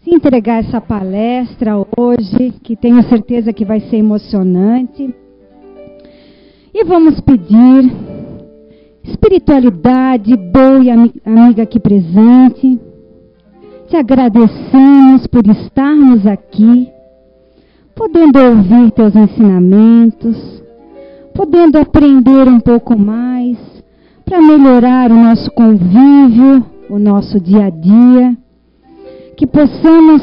se entregar essa palestra hoje, que tenho certeza que vai ser emocionante. E vamos pedir espiritualidade boa e amiga aqui presente. Te agradecemos por estarmos aqui, podendo ouvir teus ensinamentos, podendo aprender um pouco mais para melhorar o nosso convívio, o nosso dia a dia, que possamos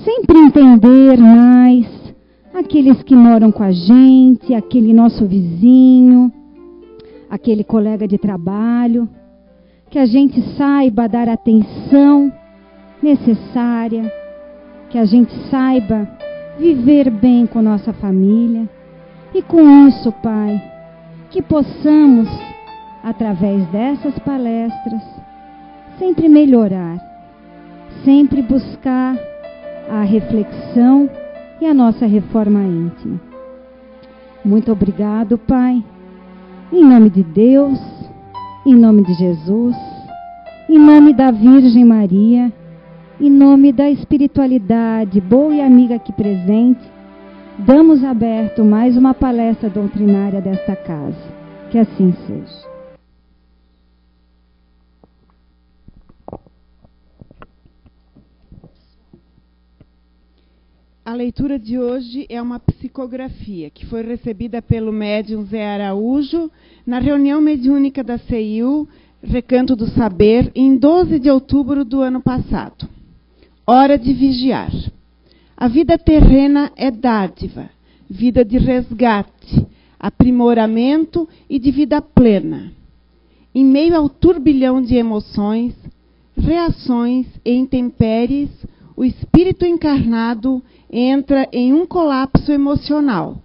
sempre entender mais aqueles que moram com a gente, aquele nosso vizinho, aquele colega de trabalho, que a gente saiba dar atenção necessária, que a gente saiba viver bem com nossa família. E com isso, Pai, que possamos, através dessas palestras, sempre melhorar, sempre buscar a reflexão e a nossa reforma íntima. Muito obrigado, Pai, em nome de Deus, em nome de Jesus, em nome da Virgem Maria, em nome da espiritualidade boa e amiga aqui presente, damos aberto mais uma palestra doutrinária desta casa. Que assim seja. A leitura de hoje é uma psicografia que foi recebida pelo médium Zé Araújo na reunião mediúnica da CEIU, Recanto do Saber, em 12 de outubro do ano passado. Hora de vigiar. A vida terrena é dádiva, vida de resgate, aprimoramento e de vida plena. Em meio ao turbilhão de emoções, reações e intempéries, o espírito encarnado entra em um colapso emocional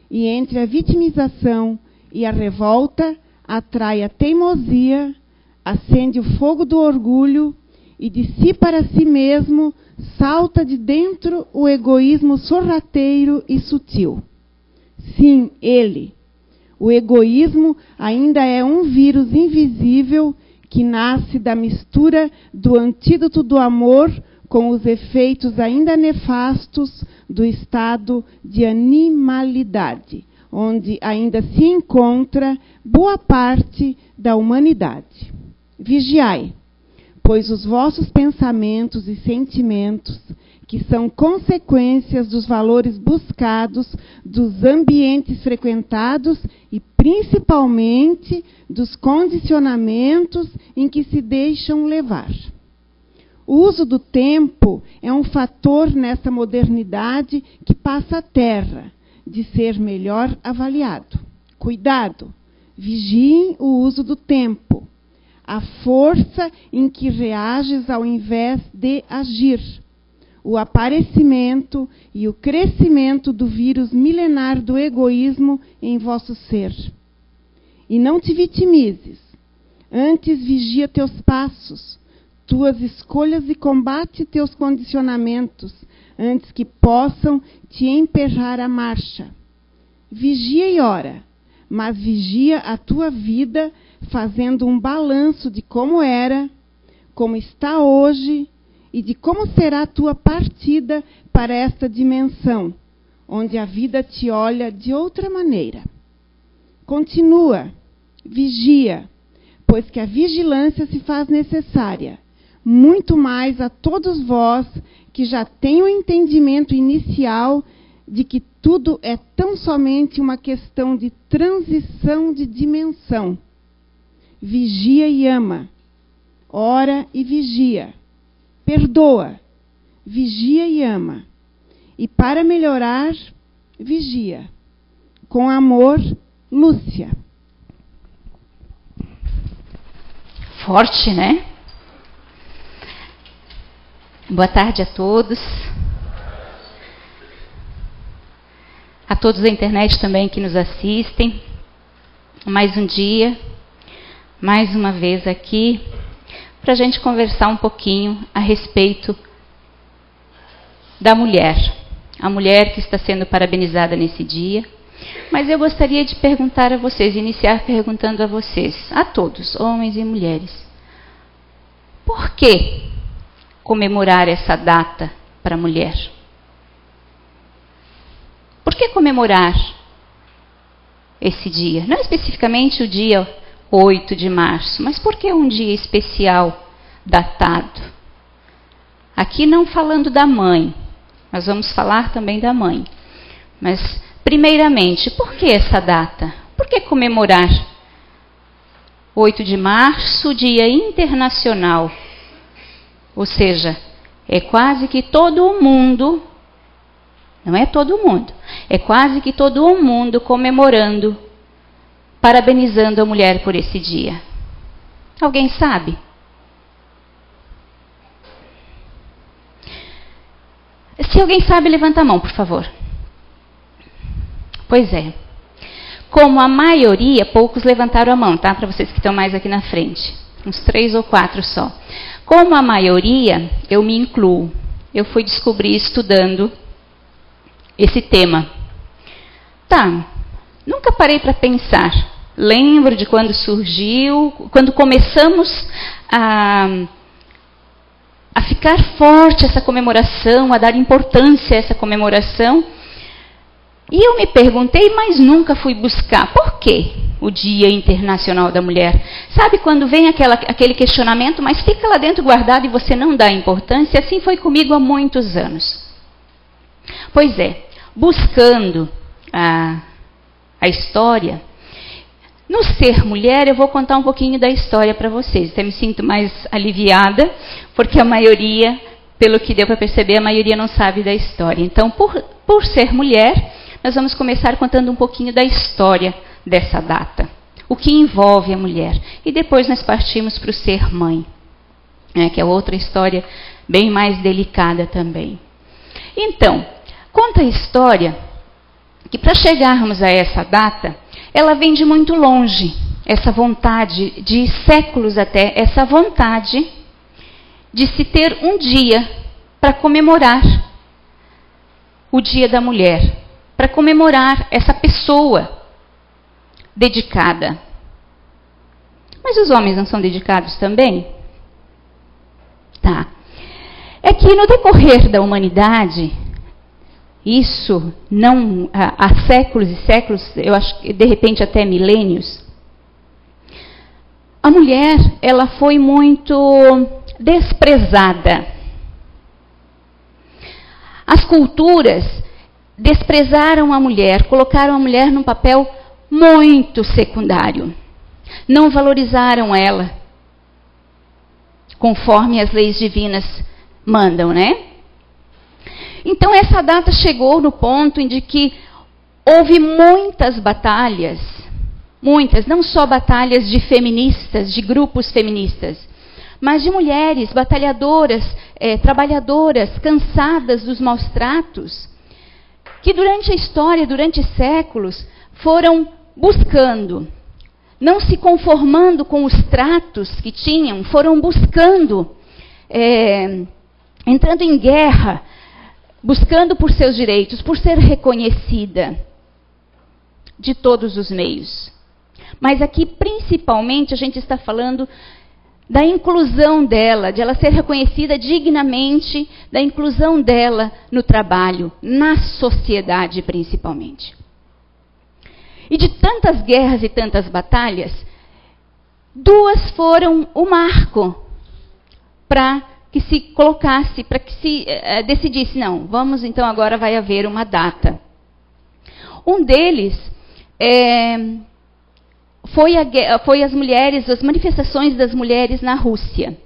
e entre a vitimização e a revolta atrai a teimosia, acende o fogo do orgulho e de si para si mesmo salta de dentro o egoísmo sorrateiro e sutil. Sim, ele. O egoísmo ainda é um vírus invisível que nasce da mistura do antídoto do amor com os efeitos ainda nefastos do estado de animalidade, onde ainda se encontra boa parte da humanidade. Vigiai, pois os vossos pensamentos e sentimentos, que são consequências dos valores buscados, dos ambientes frequentados e principalmente dos condicionamentos em que se deixam levar. O uso do tempo é um fator nessa modernidade que passa a terra, de ser melhor avaliado. Cuidado, vigiem o uso do tempo, a força em que reages ao invés de agir, o aparecimento e o crescimento do vírus milenar do egoísmo em vosso ser. E não te vitimizes, antes vigia teus passos, tuas escolhas e combate teus condicionamentos, antes que possam te emperrar a marcha. Vigia e ora, mas vigia a tua vida, fazendo um balanço de como era, como está hoje e de como será a tua partida para esta dimensão, onde a vida te olha de outra maneira. Continua, vigia, pois que a vigilância se faz necessária, muito mais a todos vós que já têm o entendimento inicial de que tudo é tão somente uma questão de transição de dimensão. Vigia e ama, ora e vigia, perdoa, vigia e ama, e para melhorar, vigia. Com amor, Lúcia. Forte, né? Boa tarde a todos. A todos da internet também que nos assistem. Mais um dia, mais uma vez aqui, para a gente conversar um pouquinho a respeito da mulher. A mulher que está sendo parabenizada nesse dia. Mas eu gostaria de perguntar a vocês, iniciar perguntando a vocês, a todos, homens e mulheres. Por que comemorar essa data para a mulher? Por que comemorar esse dia? Não especificamente o dia 8 de março, mas por que um dia especial, datado? Aqui não falando da mãe, nós vamos falar também da mãe. Mas, primeiramente, por que essa data? Por que comemorar 8 de março, Dia Internacional? Ou seja, é quase que todo o mundo, não é todo mundo, é quase que todo o mundo comemorando, parabenizando a mulher por esse dia. Alguém sabe? Se alguém sabe, levanta a mão, por favor. Pois é. Como a maioria, poucos levantaram a mão, tá? Para vocês que estão mais aqui na frente. Uns 3 ou 4 só. Como a maioria, eu me incluo. Eu fui descobrir estudando esse tema. Tá, nunca parei para pensar. Lembro de quando surgiu, quando começamos a ficar forte essa comemoração, a dar importância a essa comemoração. E eu me perguntei, mas nunca fui buscar. Por quê o Dia Internacional da Mulher? Sabe quando vem aquele questionamento, mas fica lá dentro guardado e você não dá importância? Assim foi comigo há muitos anos. Pois é, buscando a história, no Ser Mulher, eu vou contar um pouquinho da história para vocês. Até me sinto mais aliviada, porque a maioria, pelo que deu para perceber, a maioria não sabe da história. Então, por ser mulher, nós vamos começar contando um pouquinho da história dessa data. O que envolve a mulher. E depois nós partimos para o ser mãe, que é outra história bem mais delicada também. Então, conta a história que para chegarmos a essa data, ela vem de muito longe, essa vontade, de séculos até, essa vontade de se ter um dia para comemorar o Dia da Mulher, para comemorar essa pessoa dedicada. Mas os homens não são dedicados também? Tá. É que no decorrer da humanidade, isso não há séculos e séculos, eu acho que de repente até milênios, a mulher, ela foi muito desprezada. As culturas desprezaram a mulher, colocaram a mulher num papel muito secundário. Não valorizaram ela conforme as leis divinas mandam, né? Então essa data chegou no ponto em que houve muitas batalhas, muitas, não só batalhas de feministas, de grupos feministas, mas de mulheres batalhadoras, trabalhadoras, cansadas dos maus tratos, que durante a história, durante séculos, foram buscando, não se conformando com os tratos que tinham, foram buscando, entrando em guerra, buscando por seus direitos, por ser reconhecida de todos os meios. Mas aqui, principalmente, a gente está falando da inclusão dela, de ela ser reconhecida dignamente, da inclusão dela no trabalho, na sociedade principalmente. E de tantas guerras e tantas batalhas, 2 foram o marco para que se colocasse, para que se decidisse, não, vamos então agora vai haver uma data. Um deles foi as mulheres, as manifestações das mulheres na Rússia.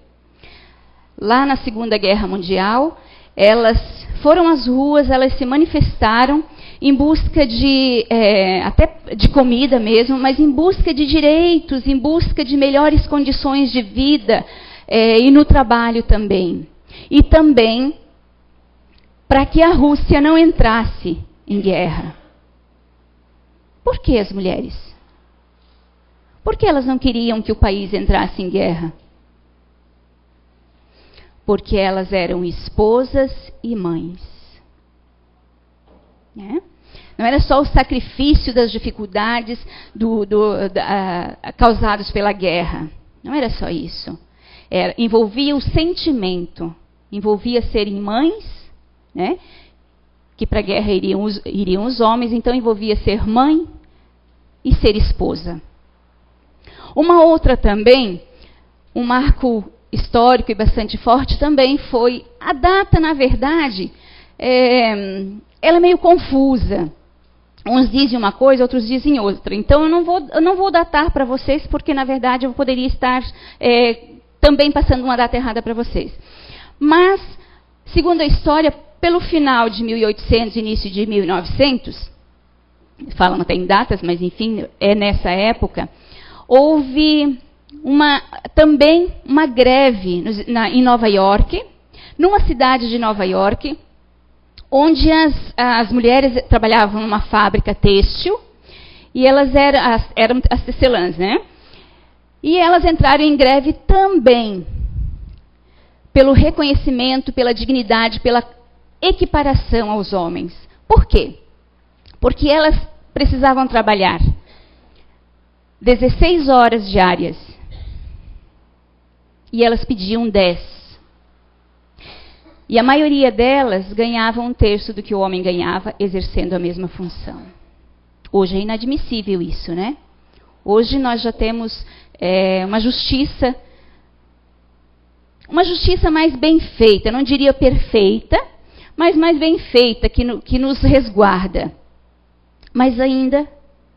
Lá na Segunda Guerra Mundial, elas foram às ruas, elas se manifestaram em busca de, até de comida mesmo, mas em busca de direitos, em busca de melhores condições de vida, e no trabalho também. E também para que a Rússia não entrasse em guerra. Por que as mulheres? Por que elas não queriam que o país entrasse em guerra? Porque elas eram esposas e mães. Não era só o sacrifício das dificuldades causados pela guerra. Não era só isso. Envolvia o sentimento envolvia serem mães, né? Que para a guerra iriam os homens, então envolvia ser mãe e ser esposa. Uma outra também, um marco histórico e bastante forte também foi a data, na verdade, ela é meio confusa. Uns dizem uma coisa, outros dizem outra. Então eu não vou datar para vocês, porque na verdade eu poderia estar também passando uma data errada para vocês. Mas, segundo a história, pelo final de 1800, início de 1900, falam até em datas, mas enfim, é nessa época, houve também uma greve em Nova York, numa cidade de Nova York, onde as mulheres trabalhavam numa fábrica têxtil, e elas eram as tecelãs, né? E elas entraram em greve também, pelo reconhecimento, pela dignidade, pela equiparação aos homens. Por quê? Porque elas precisavam trabalhar 16 horas diárias. E elas pediam 10. E a maioria delas ganhavam 1/3 do que o homem ganhava, exercendo a mesma função. Hoje é inadmissível isso, né? Hoje nós já temos uma justiça mais bem feita, não diria perfeita, mas mais bem feita, que nos resguarda. Mas ainda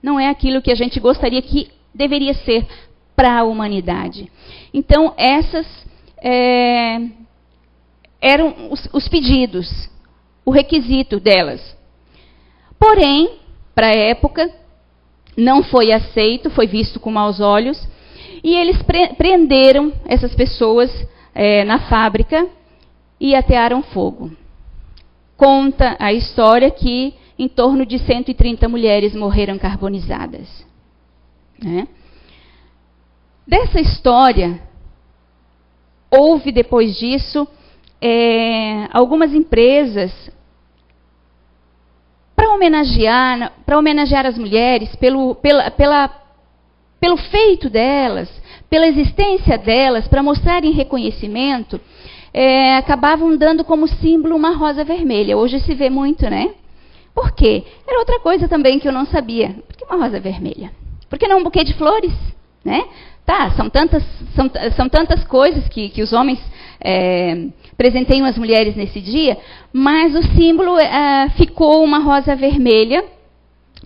não é aquilo que a gente gostaria que deveria ser para a humanidade. Então, essas eram os pedidos, o requisito delas. Porém, para a época, não foi aceito, foi visto com maus olhos, e eles prenderam essas pessoas na fábrica e atearam fogo. Conta a história que em torno de 130 mulheres morreram carbonizadas. Né? Dessa história, houve depois disso algumas empresas para homenagear as mulheres pelo feito delas, pela existência delas, para mostrarem reconhecimento, acabavam dando como símbolo uma rosa vermelha. Hoje se vê muito, né? Por quê? Era outra coisa também que eu não sabia. Por que uma rosa vermelha? Por que não um buquê de flores? Né? Tá, são tantas coisas que os homens presenteiam as mulheres nesse dia, mas o símbolo ficou uma rosa vermelha,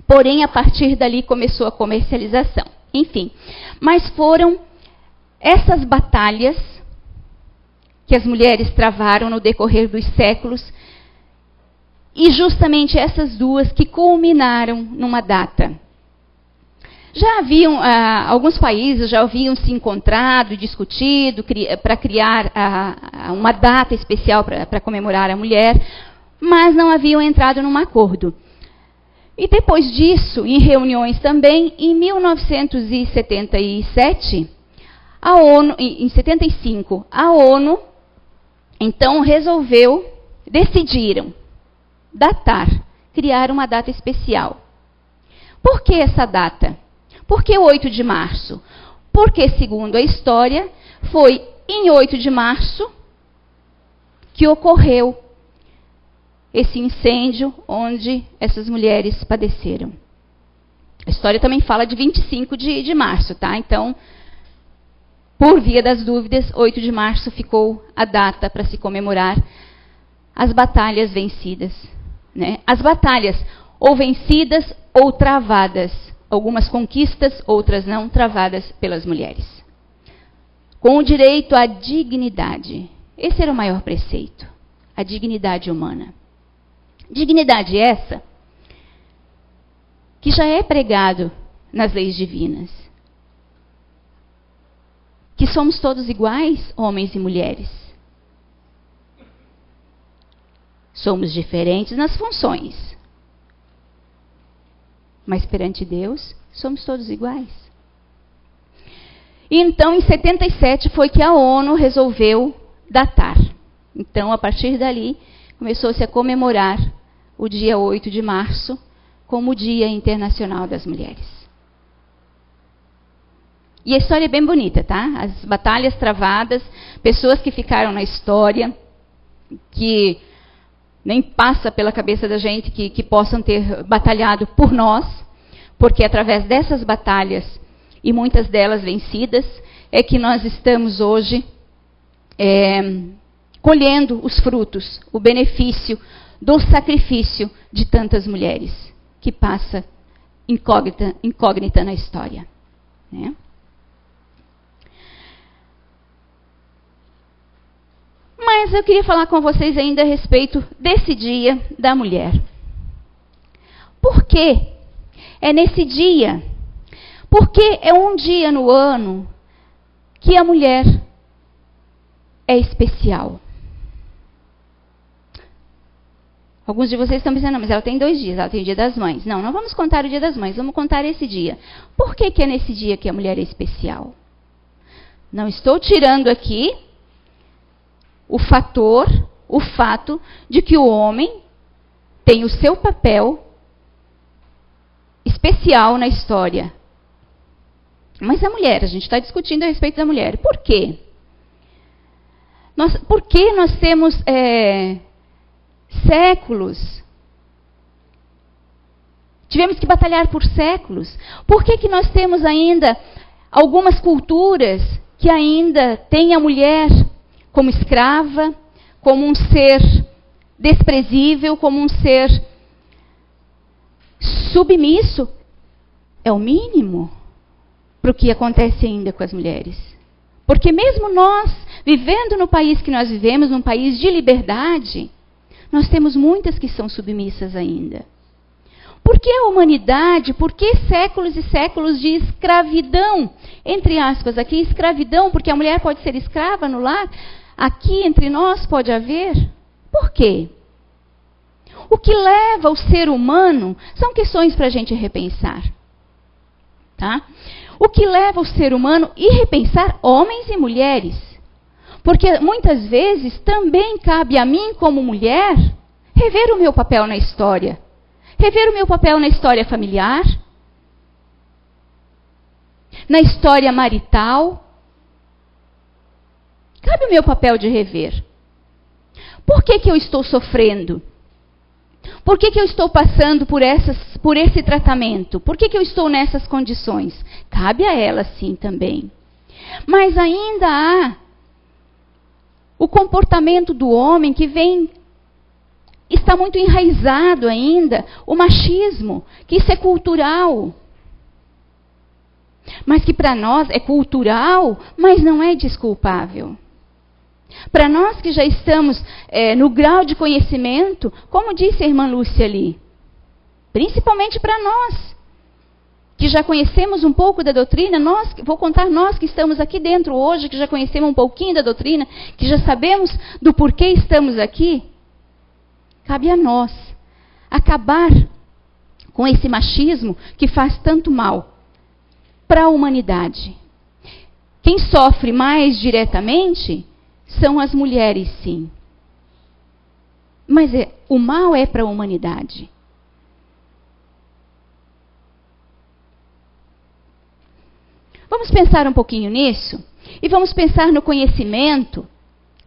porém a partir dali começou a comercialização. Enfim, mas foram essas batalhas que as mulheres travaram no decorrer dos séculos, e justamente essas duas que culminaram numa data. Já haviam, alguns países já haviam se encontrado, discutido para criar uma data especial para comemorar a mulher, mas não haviam entrado num acordo. E depois disso, em reuniões também, em 1977, em 75, a ONU, então, decidiram datar, criar uma data especial. Por que essa data? Por que 8 de março? Porque, segundo a história, foi em 8 de março que ocorreu esse incêndio onde essas mulheres padeceram. A história também fala de 25 de março, tá? Então, por via das dúvidas, 8 de março ficou a data para se comemorar as batalhas vencidas. Né? As batalhas ou vencidas ou travadas. Algumas conquistas, outras não, travadas pelas mulheres. Com o direito à dignidade. Esse era o maior preceito. A dignidade humana. Dignidade essa que já é pregado nas leis divinas. Que somos todos iguais, homens e mulheres. Somos diferentes nas funções. Mas perante Deus, somos todos iguais. E então, em 77, foi que a ONU resolveu datar. Então, a partir dali, começou-se a comemorar o dia 8 de março como o Dia Internacional das Mulheres. E a história é bem bonita, tá? As batalhas travadas, pessoas que ficaram na história, que nem passa pela cabeça da gente que possam ter batalhado por nós, porque através dessas batalhas, e muitas delas vencidas, é que nós estamos hoje colhendo os frutos, o benefício do sacrifício de tantas mulheres, que passa incógnita na história. Né? Mas eu queria falar com vocês ainda a respeito desse dia da mulher. Por que é nesse dia? Porque é um dia no ano que a mulher é especial. Alguns de vocês estão pensando, não, mas ela tem 2 dias, ela tem o dia das mães. Não, não vamos contar o dia das mães, vamos contar esse dia. Por que é nesse dia que a mulher é especial? Não estou tirando aqui o fato de que o homem tem o seu papel especial na história. Mas a mulher, a gente está discutindo a respeito da mulher. Por quê? Por que nós temos séculos? Tivemos que batalhar por séculos. Por que nós temos ainda algumas culturas que ainda têm a mulher como escrava, como um ser desprezível, como um ser submisso? É o mínimo para o que acontece ainda com as mulheres. Porque mesmo nós, vivendo no país que nós vivemos, num país de liberdade, nós temos muitas que são submissas ainda. Por que a humanidade? Por que séculos e séculos de escravidão? Entre aspas, aqui escravidão, porque a mulher pode ser escrava no lar. Aqui entre nós pode haver. Por quê? O que leva o ser humano são questões para a gente repensar. Tá? O que leva o ser humano a repensar homens e mulheres. Porque muitas vezes também cabe a mim, como mulher, rever o meu papel na história. Rever o meu papel na história familiar, na história marital. Cabe o meu papel de rever. Por que eu estou sofrendo? Por que eu estou passando por esse tratamento? Por que eu estou nessas condições? Cabe a ela sim também. Mas ainda há o comportamento do homem que está muito enraizado ainda, o machismo, que isso é cultural. Mas que para nós é cultural, mas não é desculpável. Para nós que já estamos no grau de conhecimento, como disse a irmã Lúcia ali, principalmente para nós, que já conhecemos um pouco da doutrina, vou contar nós que estamos aqui dentro hoje, que já conhecemos um pouquinho da doutrina, que já sabemos do porquê estamos aqui, cabe a nós acabar com esse machismo que faz tanto mal para a humanidade. Quem sofre mais diretamente são as mulheres, sim. Mas o mal é para a humanidade. Vamos pensar um pouquinho nisso e vamos pensar no conhecimento.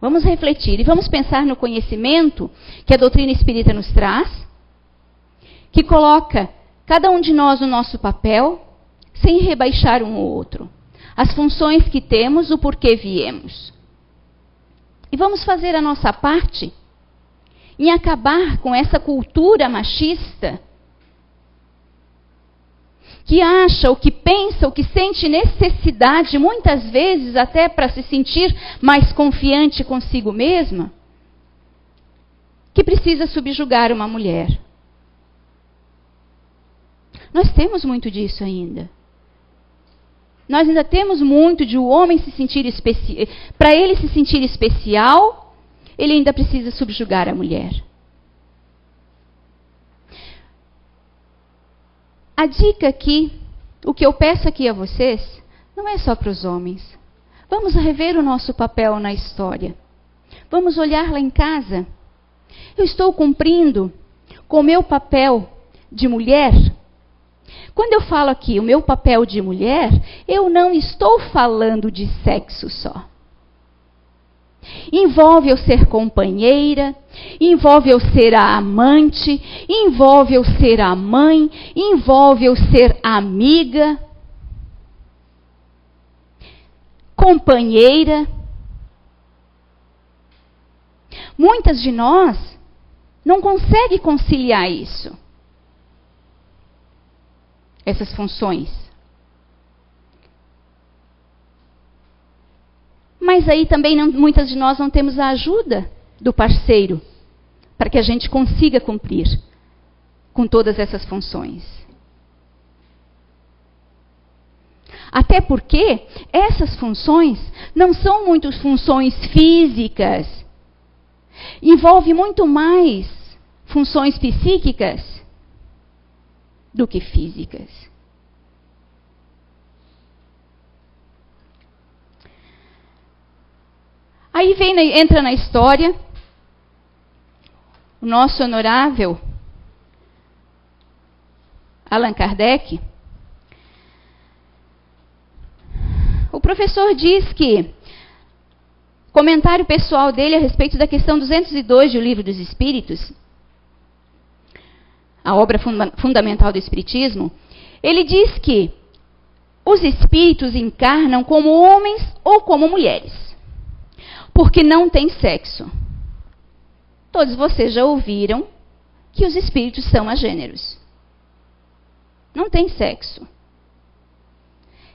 Vamos refletir e vamos pensar no conhecimento que a doutrina espírita nos traz, que coloca cada um de nós no nosso papel, sem rebaixar um ou outro. As funções que temos, o porquê viemos. E vamos fazer a nossa parte em acabar com essa cultura machista que acha, ou que pensa, ou que sente necessidade, muitas vezes até para se sentir mais confiante consigo mesma, que precisa subjugar uma mulher. Nós temos muito disso ainda. Nós ainda temos muito de o homem se sentir especial. Para ele se sentir especial, ele ainda precisa subjugar a mulher. A dica aqui, o que eu peço aqui a vocês, não é só para os homens. Vamos rever o nosso papel na história. Vamos olhar lá em casa. Eu estou cumprindo com o meu papel de mulher? Quando eu falo aqui o meu papel de mulher, eu não estou falando de sexo só. envolve eu ser companheira, envolve eu ser a amante, envolve eu ser a mãe, envolve eu ser amiga, companheira. Muitas de nós não conseguem conciliar isso, essas funções. Mas aí também muitas de nós não temos a ajuda do parceiro para que a gente consiga cumprir com todas essas funções. Até porque essas funções não são muito funções físicas. Envolve muito mais funções psíquicas do que físicas. Aí entra na história o nosso honorável Allan Kardec. O professor diz que, comentário pessoal dele a respeito da questão 202 do Livro dos Espíritos, a obra fundamental do Espiritismo, ele diz que os espíritos encarnam como homens ou como mulheres, porque não tem sexo. Todos vocês já ouviram que os espíritos são agêneros. Não tem sexo.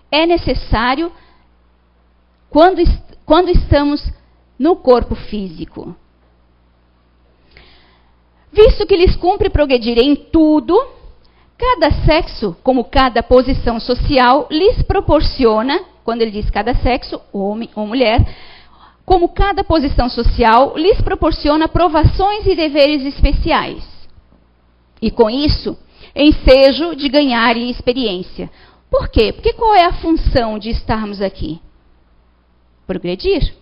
É necessário quando estamos no corpo físico. Visto que lhes cumpre progredir em tudo, cada sexo, como cada posição social, lhes proporciona, quando ele diz cada sexo, homem ou mulher, como cada posição social lhes proporciona provações e deveres especiais. E com isso, ensejo de ganharem experiência. Por quê? Porque qual é a função de estarmos aqui? Progredir,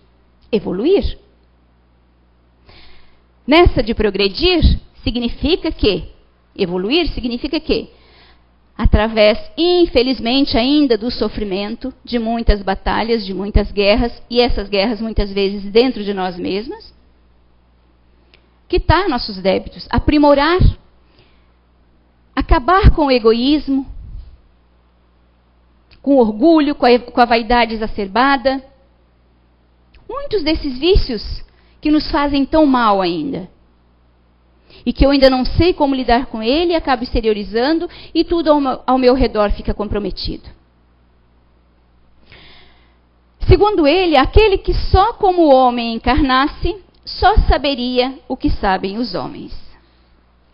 evoluir. Nessa de progredir, significa que, evoluir significa que, através, infelizmente ainda, do sofrimento, de muitas batalhas, de muitas guerras, e essas guerras muitas vezes dentro de nós mesmos, quitar nossos débitos, aprimorar, acabar com o egoísmo, com o orgulho, com a vaidade exacerbada. Muitos desses vícios que nos fazem tão mal ainda. E que eu ainda não sei como lidar com ele, acabo exteriorizando e tudo ao meu redor fica comprometido. Segundo ele, aquele que só como homem encarnasse, só saberia o que sabem os homens.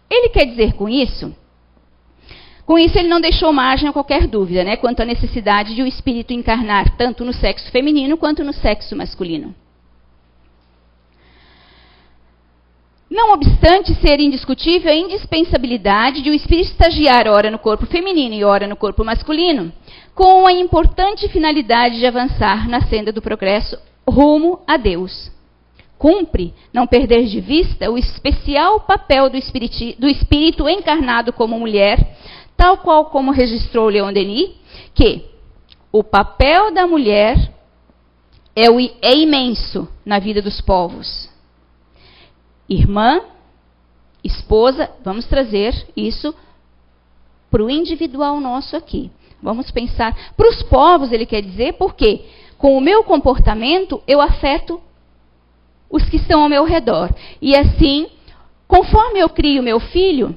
Ele quer dizer com isso ele não deixou margem a qualquer dúvida, né, quanto à necessidade de o espírito encarnar tanto no sexo feminino quanto no sexo masculino. Não obstante ser indiscutível a indispensabilidade de o espírito estagiar ora no corpo feminino e ora no corpo masculino, com a importante finalidade de avançar na senda do progresso rumo a Deus. Cumpre não perder de vista o especial papel do espírito encarnado como mulher, tal qual como registrou Leon Denis, que o papel da mulher é imenso na vida dos povos. Irmã, esposa, vamos trazer isso para o individual nosso aqui. Vamos pensar, para os povos ele quer dizer, porque com o meu comportamento eu afeto os que estão ao meu redor. E assim, conforme eu crio meu filho,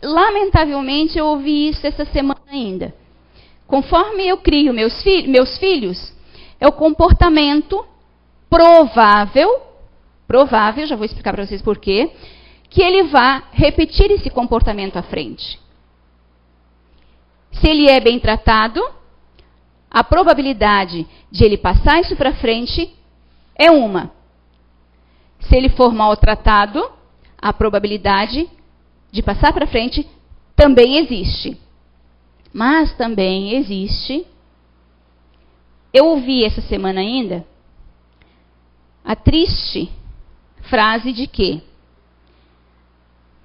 lamentavelmente eu ouvi isso essa semana ainda. Conforme eu crio meus filhos, é o comportamento provável, já vou explicar para vocês por quê, que ele vá repetir esse comportamento à frente. Se ele é bem tratado, a probabilidade de ele passar isso para frente é uma. Se ele for maltratado, a probabilidade de passar para frente também existe. Mas também existe, eu ouvi essa semana ainda, a triste frase de que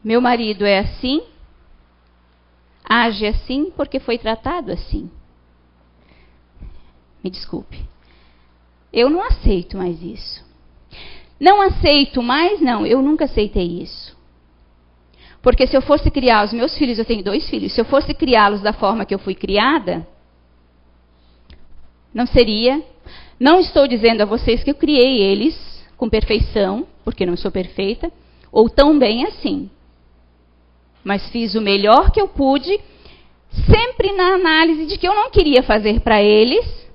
meu marido é assim, age assim porque foi tratado assim. Me desculpe. Eu não aceito mais isso. Não aceito mais, não. Eu nunca aceitei isso. Porque se eu fosse criar os meus filhos, eu tenho 2 filhos, se eu fosse criá-los da forma que eu fui criada, não seria. Não estou dizendo a vocês que eu criei eles com perfeição, porque não sou perfeita, ou tão bem assim. Mas fiz o melhor que eu pude, sempre na análise de que eu não queria fazer para eles,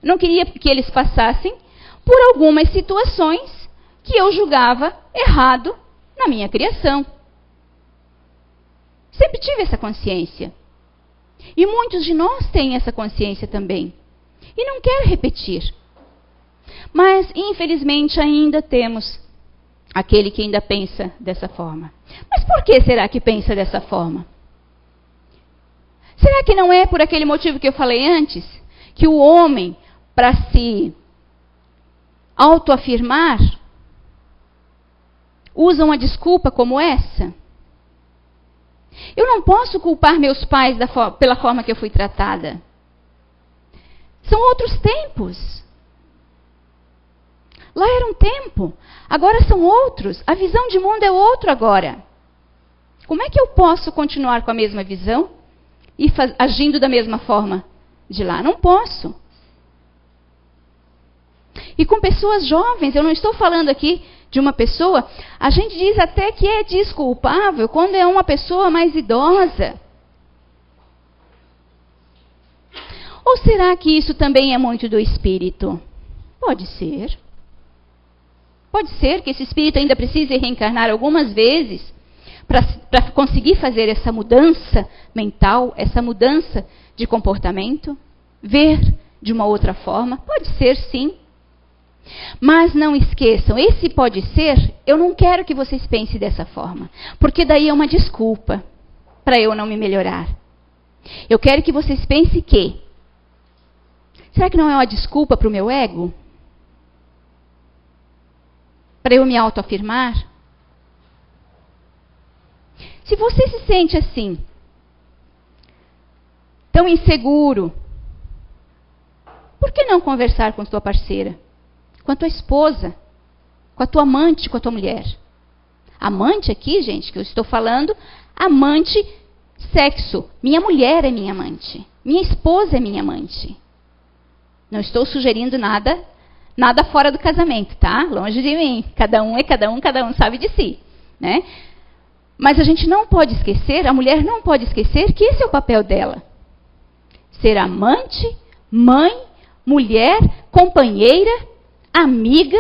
não queria que eles passassem por algumas situações que eu julgava errado na minha criação. Sempre tive essa consciência. E muitos de nós têm essa consciência também. E não quero repetir. Mas, infelizmente, ainda temos aquele que ainda pensa dessa forma. Mas por que será que pensa dessa forma? Será que não é por aquele motivo que eu falei antes? Que o homem, para se autoafirmar, usa uma desculpa como essa? Eu não posso culpar meus pais pela forma que eu fui tratada. São outros tempos. Lá era um tempo, agora são outros. A visão de mundo é outra agora. Como é que eu posso continuar com a mesma visão e agindo da mesma forma de lá? Não posso. E com pessoas jovens, eu não estou falando aqui de uma pessoa, a gente diz até que é desculpável quando é uma pessoa mais idosa. Ou será que isso também é muito do espírito? Pode ser. Pode ser que esse espírito ainda precise reencarnar algumas vezes para conseguir fazer essa mudança mental, essa mudança de comportamento, ver de uma outra forma. Pode ser, sim. Mas não esqueçam, esse pode ser, eu não quero que vocês pensem dessa forma, porque daí é uma desculpa para eu não me melhorar. Eu quero que vocês pensem que, será que não é uma desculpa para o meu ego? Para eu me autoafirmar? Se você se sente assim, tão inseguro, por que não conversar com a tua parceira? Com a tua esposa, com a tua amante, com a tua mulher. Amante aqui, gente, que eu estou falando, amante, sexo. Minha mulher é minha amante. Minha esposa é minha amante. Não estou sugerindo nada fora do casamento, tá? Longe de mim. Cada um é cada um sabe de si, né? Mas a gente não pode esquecer, a mulher não pode esquecer que esse é o papel dela. Ser amante, mãe, mulher, companheira, amiga,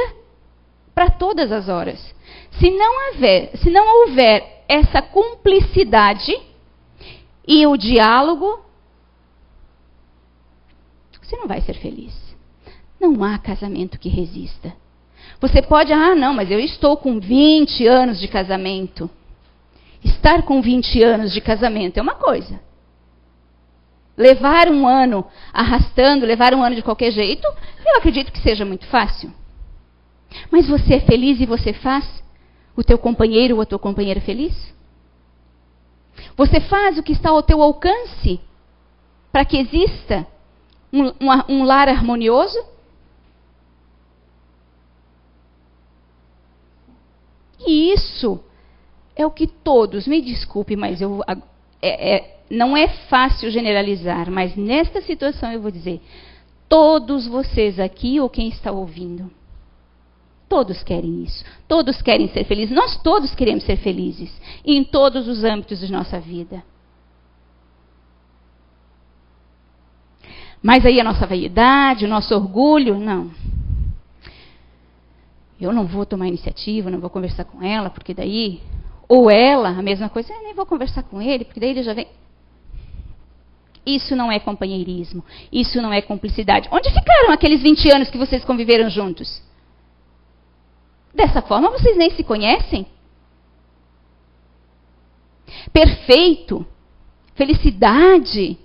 para todas as horas. Se não houver essa cumplicidade e o diálogo, você não vai ser feliz. Não há casamento que resista. Você pode, não, mas eu estou com 20 anos de casamento. Estar com 20 anos de casamento é uma coisa. Levar um ano arrastando, levar um ano de qualquer jeito, eu acredito que seja muito fácil. Mas você é feliz e você faz o teu companheiro ou a tua companheira feliz? Você faz o que está ao teu alcance para que exista um lar harmonioso? E isso é o que todos, me desculpe, mas não é fácil generalizar, mas nesta situação eu vou dizer, todos vocês aqui ou quem está ouvindo, todos querem isso, todos querem ser felizes, nós todos queremos ser felizes, em todos os âmbitos de nossa vida. Mas aí a nossa vaidade, o nosso orgulho, não. Eu não vou tomar iniciativa, não vou conversar com ela, porque daí, ou ela, a mesma coisa, eu nem vou conversar com ele, porque daí ele já vem. Isso não é companheirismo, isso não é cumplicidade. Onde ficaram aqueles 20 anos que vocês conviveram juntos? Dessa forma vocês nem se conhecem. Perfeito, felicidade.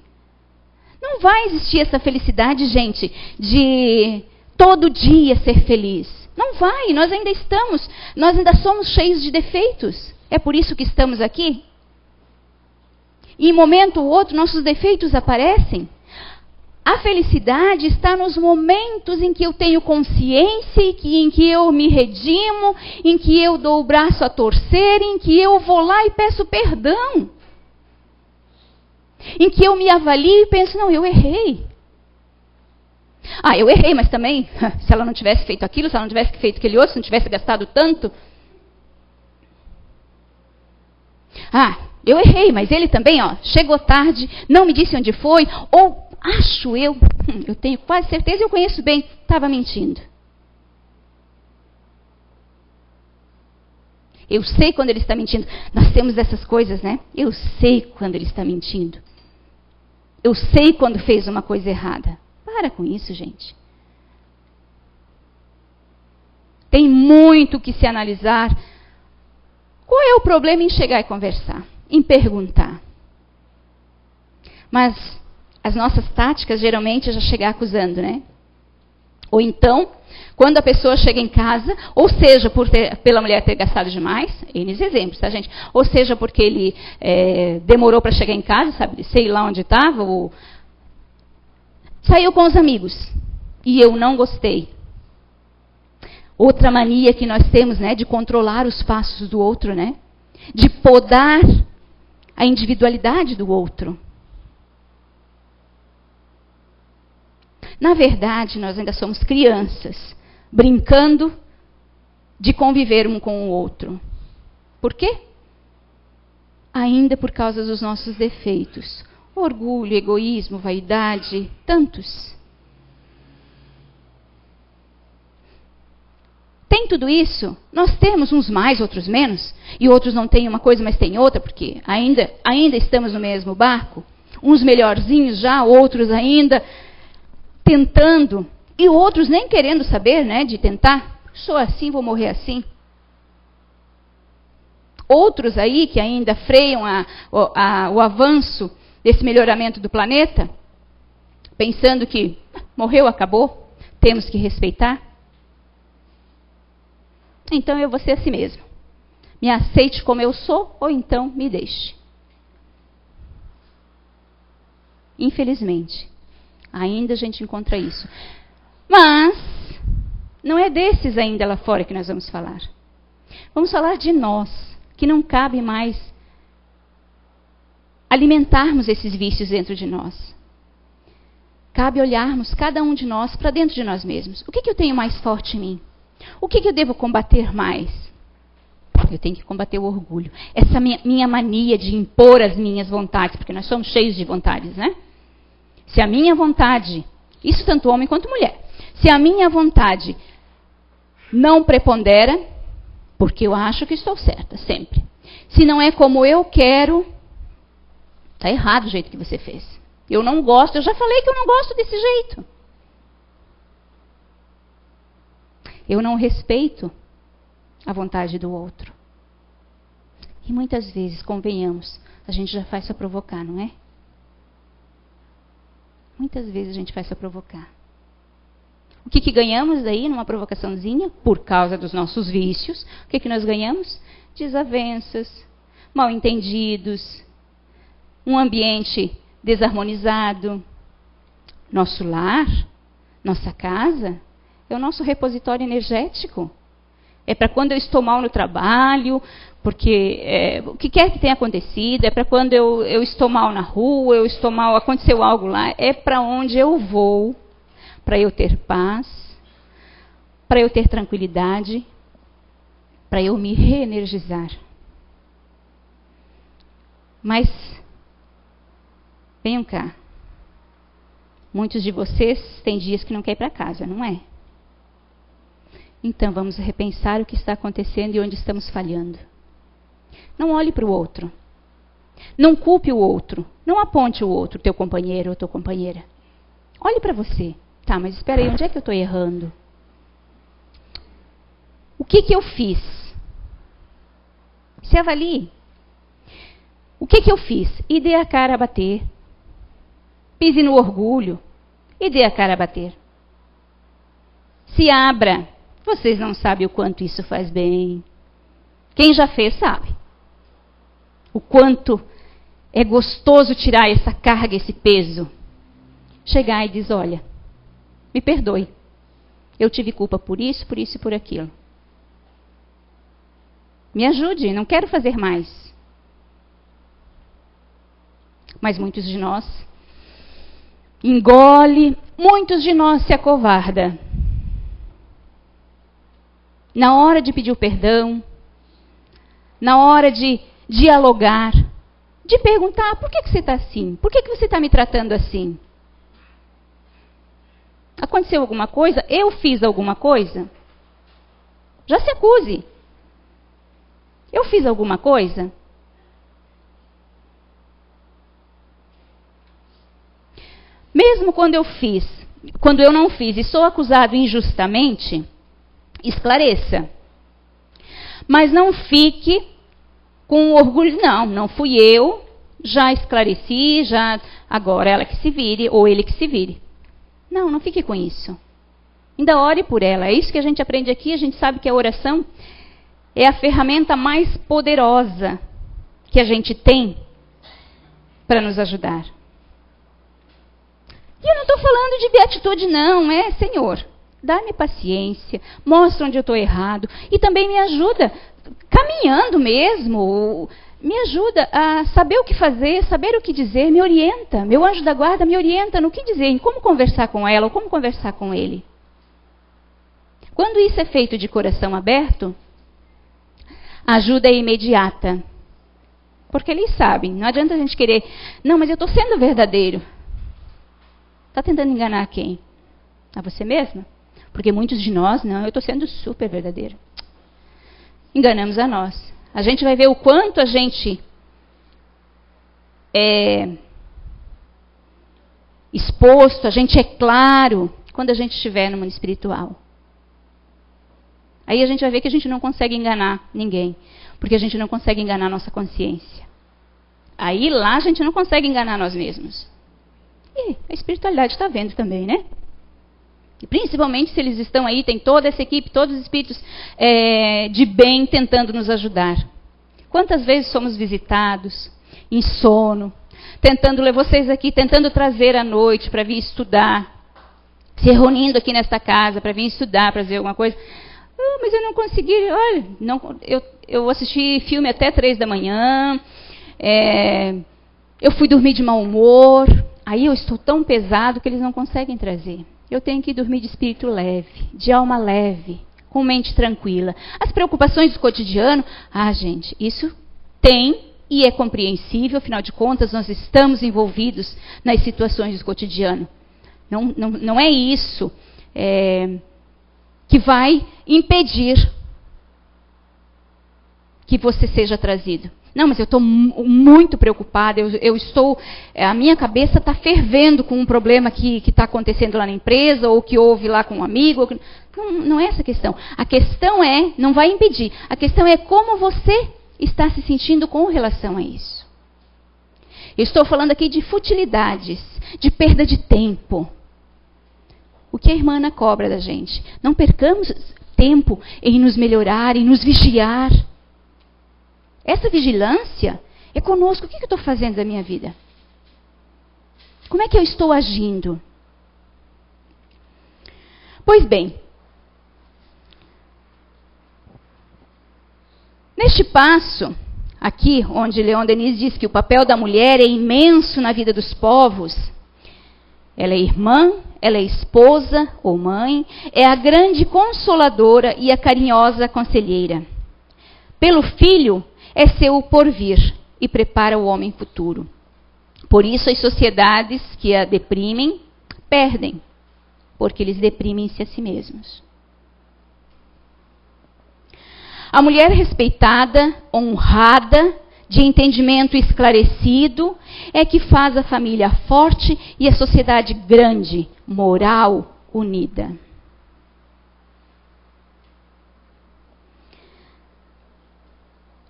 Não vai existir essa felicidade, gente, de todo dia ser feliz. Não vai, nós ainda somos cheios de defeitos. É por isso que estamos aqui. E em momento ou outro, nossos defeitos aparecem. A felicidade está nos momentos em que eu tenho consciência, em que eu me redimo, em que eu dou o braço a torcer, em que eu vou lá e peço perdão. Em que eu me avalio e penso, não, eu errei. Eu errei, mas também, se ela não tivesse feito aquilo, se ela não tivesse feito aquele outro, se não tivesse gastado tanto. Eu errei, mas ele também, chegou tarde, não me disse onde foi, ou acho eu tenho quase certeza, eu conheço bem, estava mentindo. Eu sei quando ele está mentindo. Nós temos essas coisas, né? Eu sei quando ele está mentindo. Eu sei quando fez uma coisa errada. Para com isso, gente. Tem muito que se analisar. Qual é o problema em chegar e conversar? Em perguntar. Mas as nossas táticas geralmente é já chegar acusando, né? Ou então, quando a pessoa chega em casa, ou seja, pela mulher ter gastado demais, N exemplos, tá, gente? Ou seja, porque ele demorou para chegar em casa, sabe, sei lá onde estava, ou saiu com os amigos e eu não gostei. Outra mania que nós temos, né, de controlar os passos do outro, né? De podar a individualidade do outro. Na verdade, nós ainda somos crianças, brincando de conviver um com o outro. Por quê? Ainda por causa dos nossos defeitos. Orgulho, egoísmo, vaidade, tantos. Tem tudo isso? Nós temos uns mais, outros menos, e outros não têm uma coisa, mas têm outra, porque ainda estamos no mesmo barco. Uns melhorzinhos já, outros ainda tentando, e outros nem querendo saber, né, de tentar. Sou assim, vou morrer assim. Outros aí que ainda freiam o avanço desse melhoramento do planeta, pensando que morreu, acabou, temos que respeitar. Então eu vou ser assim mesmo. Me aceite como eu sou, ou então me deixe. Infelizmente, ainda a gente encontra isso. Mas não é desses ainda lá fora que nós vamos falar. Vamos falar de nós, que não cabe mais alimentarmos esses vícios dentro de nós. Cabe olharmos cada um de nós para dentro de nós mesmos. O que eu tenho mais forte em mim? O que eu devo combater mais? Eu tenho que combater o orgulho. Essa minha mania de impor as minhas vontades, porque nós somos cheios de vontades, né? Se a minha vontade, isso tanto homem quanto mulher, se a minha vontade não prepondera, porque eu acho que estou certa, sempre. Se não é como eu quero, está errado o jeito que você fez. Eu não gosto, eu já falei que eu não gosto desse jeito. Eu não respeito a vontade do outro. E muitas vezes, convenhamos, a gente já faz só provocar, não é? Muitas vezes a gente faz só provocar. O que ganhamos daí numa provocaçãozinha? Por causa dos nossos vícios. O que nós ganhamos? Desavenças, mal-entendidos, um ambiente desarmonizado. Nosso lar, nossa casa, é o nosso repositório energético. É para quando eu estou mal no trabalho, porque o que quer que tenha acontecido, é para quando eu estou mal na rua, eu estou mal, aconteceu algo lá, é para onde eu vou, para eu ter paz, para eu ter tranquilidade, para eu me reenergizar. Mas, venham cá, muitos de vocês têm dias que não querem ir para casa, não é? Então vamos repensar o que está acontecendo e onde estamos falhando. Não olhe para o outro. Não culpe o outro. Não aponte o outro, teu companheiro ou tua companheira. Olhe para você. Tá, mas espera aí, onde é que eu estou errando? O que eu fiz? Se avalie. O que eu fiz? E dê a cara a bater. Pise no orgulho e dê a cara a bater. Se abra. Vocês não sabem o quanto isso faz bem. Quem já fez sabe. O quanto é gostoso tirar essa carga, esse peso. chegar e dizer, olha, me perdoe. Eu tive culpa por isso e por aquilo. Me ajude, não quero fazer mais. Mas muitos de nós engole, muitos de nós se acovarda. Na hora de pedir o perdão, na hora de dialogar, de perguntar, por que você está assim? Por que você está me tratando assim? Aconteceu alguma coisa? Eu fiz alguma coisa? Já se acuse. Eu fiz alguma coisa? Mesmo quando eu não fiz e sou acusado injustamente, esclareça. Mas não fique com orgulho, não fui eu, já esclareci, agora ela que se vire ou ele que se vire. Não fique com isso. Ainda ore por ela. É isso que a gente aprende aqui. A gente sabe que a oração é a ferramenta mais poderosa que a gente tem para nos ajudar. E eu não estou falando de beatitude, não. Senhor, dá-me paciência, mostra onde eu estou errado e também me ajuda, caminhando mesmo, me ajuda a saber o que fazer, saber o que dizer, me orienta. Meu anjo da guarda me orienta no que dizer, em como conversar com ela ou como conversar com ele. Quando isso é feito de coração aberto, a ajuda é imediata. Porque eles sabem, não adianta a gente querer, não, mas eu estou sendo verdadeiro. Está tentando enganar quem? A você mesma? Porque muitos de nós, não, eu estou sendo super verdadeiro. Enganamos a nós. A gente vai ver o quanto a gente é exposto, a gente é claro, quando a gente estiver no mundo espiritual. Aí a gente vai ver que a gente não consegue enganar ninguém, porque a gente não consegue enganar a nossa consciência. Aí lá a gente não consegue enganar nós mesmos. E a espiritualidade está vendo também, né? E principalmente se eles estão aí, tem toda essa equipe, todos os espíritos de bem tentando nos ajudar. Quantas vezes somos visitados, em sono, tentando ler vocês aqui, tentando trazer à noite para vir estudar, se reunindo aqui nesta casa para vir estudar, para ver alguma coisa. Mas eu não consegui, olha, eu assisti filme até 3 da manhã, eu fui dormir de mau humor, aí eu estou tão pesado que eles não conseguem trazer. Eu tenho que dormir de espírito leve, de alma leve, com mente tranquila. As preocupações do cotidiano, gente, isso tem e é compreensível, afinal de contas, nós estamos envolvidos nas situações do cotidiano. Não é isso que vai impedir que você seja trazido. Não, mas eu estou muito preocupada, a minha cabeça está fervendo com um problema que está acontecendo lá na empresa, ou que houve lá com um amigo. Não é essa a questão. A questão não vai impedir, a questão é como você está se sentindo com relação a isso. Eu estou falando aqui de futilidades, de perda de tempo. O que a irmã Ana cobra da gente? Não percamos tempo em nos melhorar, em nos vigiar. Essa vigilância é conosco. O que eu estou fazendo da minha vida? Como é que eu estou agindo? Pois bem, neste passo, aqui, onde Leon Denis diz que o papel da mulher é imenso na vida dos povos, ela é irmã, ela é esposa ou mãe, é a grande consoladora e a carinhosa conselheira. Pelo filho, é seu porvir e prepara o homem futuro. Por isso as sociedades que a deprimem, perdem, porque eles deprimem-se a si mesmos. A mulher respeitada, honrada, de entendimento esclarecido, é que faz a família forte e a sociedade grande, moral, unida.